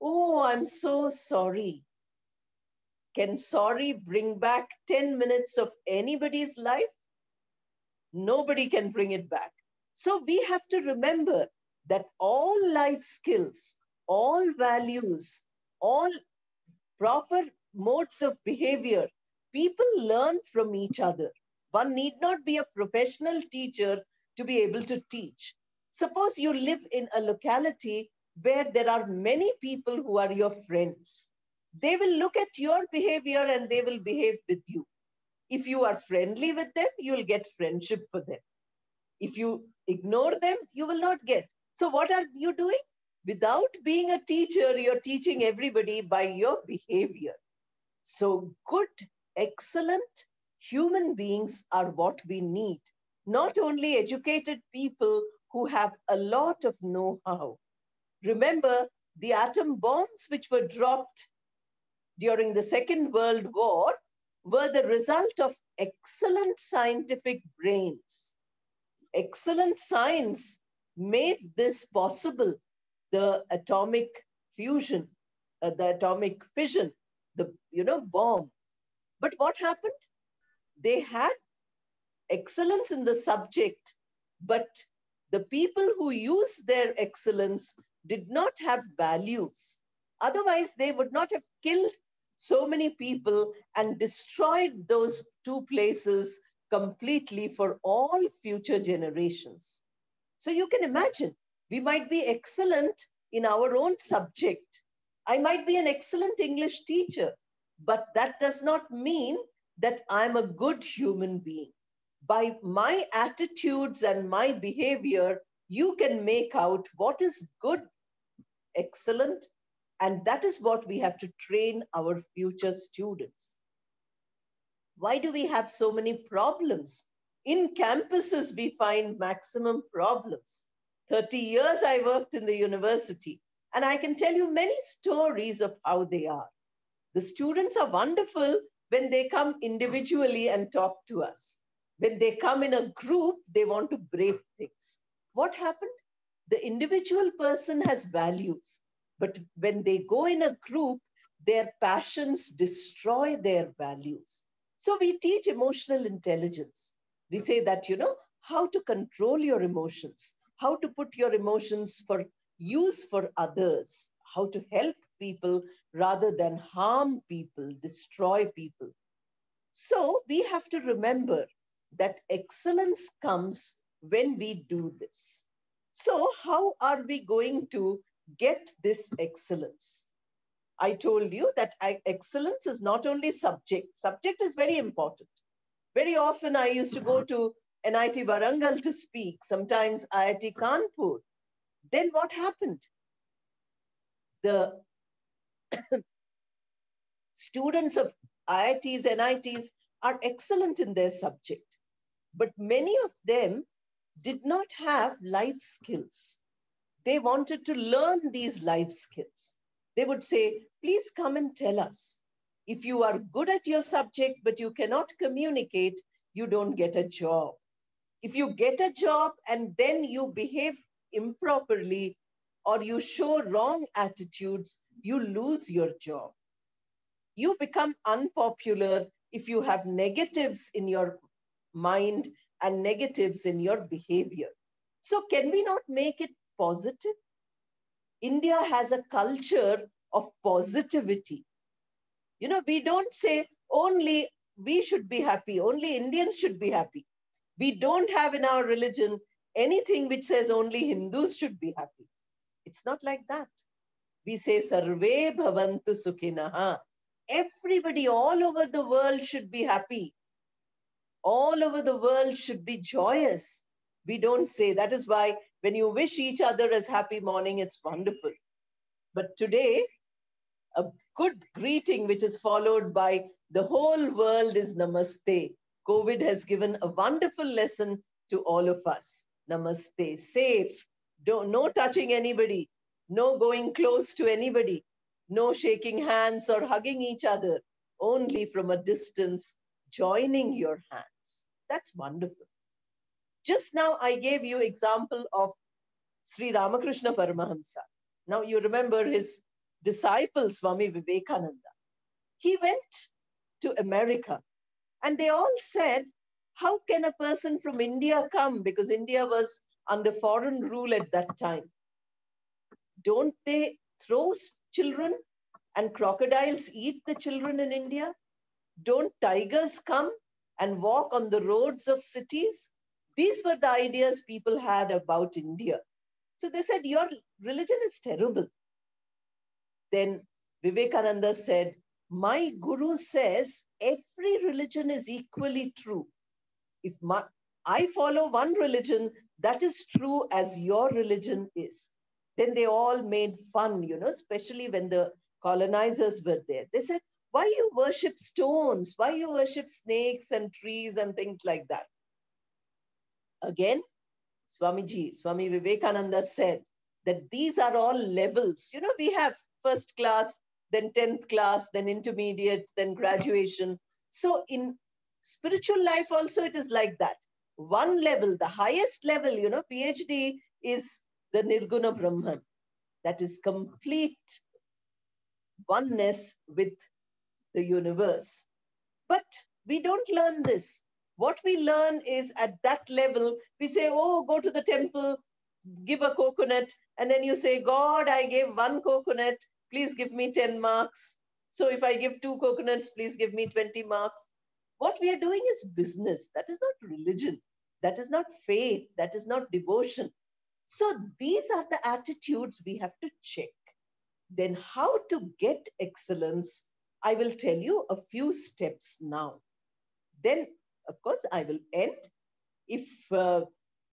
Oh, I'm so sorry. Can sorry bring back 10 minutes of anybody's life? Nobody can bring it back. So we have to remember that all life skills, all values, all proper modes of behavior, people learn from each other. One need not be a professional teacher to be able to teach. Suppose you live in a locality where there are many people who are your friends. They will look at your behavior and they will behave with you. If you are friendly with them, you'll get friendship for them. If you ignore them, you will not get. So, what are you doing? Without being a teacher, you're teaching everybody by your behavior. So, good, excellent human beings are what we need, not only educated people who have a lot of know how. Remember, the atom bombs which were dropped during the Second World War were the result of excellent scientific brains. Excellent science made this possible. The atomic fusion, the atomic fission, the bomb. But what happened? They had excellence in the subject, but the people who used their excellence did not have values. Otherwise, they would not have killed so many people and destroyed those two places completely for all future generations. So you can imagine, we might be excellent in our own subject. I might be an excellent English teacher, but that does not mean that I'm a good human being. By my attitudes and my behavior, you can make out what is good, excellent, and that is what we have to train our future students. Why do we have so many problems? In campuses, we find maximum problems. 30 years I worked in the university, and I can tell you many stories of how they are. The students are wonderful when they come individually and talk to us. When they come in a group, they want to break things. What happened? The individual person has values, but when they go in a group, their passions destroy their values. So we teach emotional intelligence. We say that, how to control your emotions, how to put your emotions for use for others, how to help people rather than harm people, destroy people. So we have to remember that excellence comes when we do this. So, how are we going to get this excellence? I told you that excellence is not only subject. Subject is very important. Very often I used to go to NIT Warangal to speak, sometimes IIT Kanpur. Then what happened? The students of IITs, NITs are excellent in their subject, but many of them did not have life skills. They wanted to learn these life skills. They would say, please come and tell us. If you are good at your subject, but you cannot communicate, you don't get a job. If you get a job and then you behave improperly or you show wrong attitudes, you lose your job. You become unpopular if you have negatives in your mind and negatives in your behavior. So, can we not make it positive? India has a culture of positivity. We don't say only we should be happy, only Indians should be happy. We don't have in our religion anything which says only Hindus should be happy. It's not like that. We say Sarve Bhavantu Sukhinaha. Everybody all over the world should be happy. All over the world should be joyous. We don't say. That is why when you wish each other as happy morning, it's wonderful. But today, a good greeting which is followed by the whole world is Namaste. COVID has given a wonderful lesson to all of us. Namaste. Safe. No touching anybody. No going close to anybody. No shaking hands or hugging each other. Only from a distance, joining your hands. That's wonderful. Just now, I gave you example of Sri Ramakrishna Paramahamsa. Now, you remember his disciple, Swami Vivekananda, he went to America, and they all said, how can a person from India come? Because India was under foreign rule at that time. Don't they throw children and crocodiles eat the children in India? Don't tigers come and walk on the roads of cities? These were the ideas people had about India. So they said, your religion is terrible. Then Vivekananda said, my guru says every religion is equally true. If I follow one religion, that is true as your religion is. Then they all made fun, especially when the colonizers were there. They said, why you worship stones? Why you worship snakes and trees and things like that? Again, Swami Vivekananda said that these are all levels. We have first class, then 10th class, then intermediate, then graduation. So in spiritual life also, it is like that. One level, the highest level, PhD is the Nirguna Brahman. That is complete oneness with the universe. But we don't learn this. What we learn is at that level, we say, oh, go to the temple, give a coconut, and then you say, God, I gave one coconut, please give me 10 marks. So if I give 2 coconuts, please give me 20 marks. What we are doing is business. That is not religion. That is not faith. That is not devotion. So these are the attitudes we have to check. Then how to get excellence? I will tell you a few steps now. Then, of course, I will end. If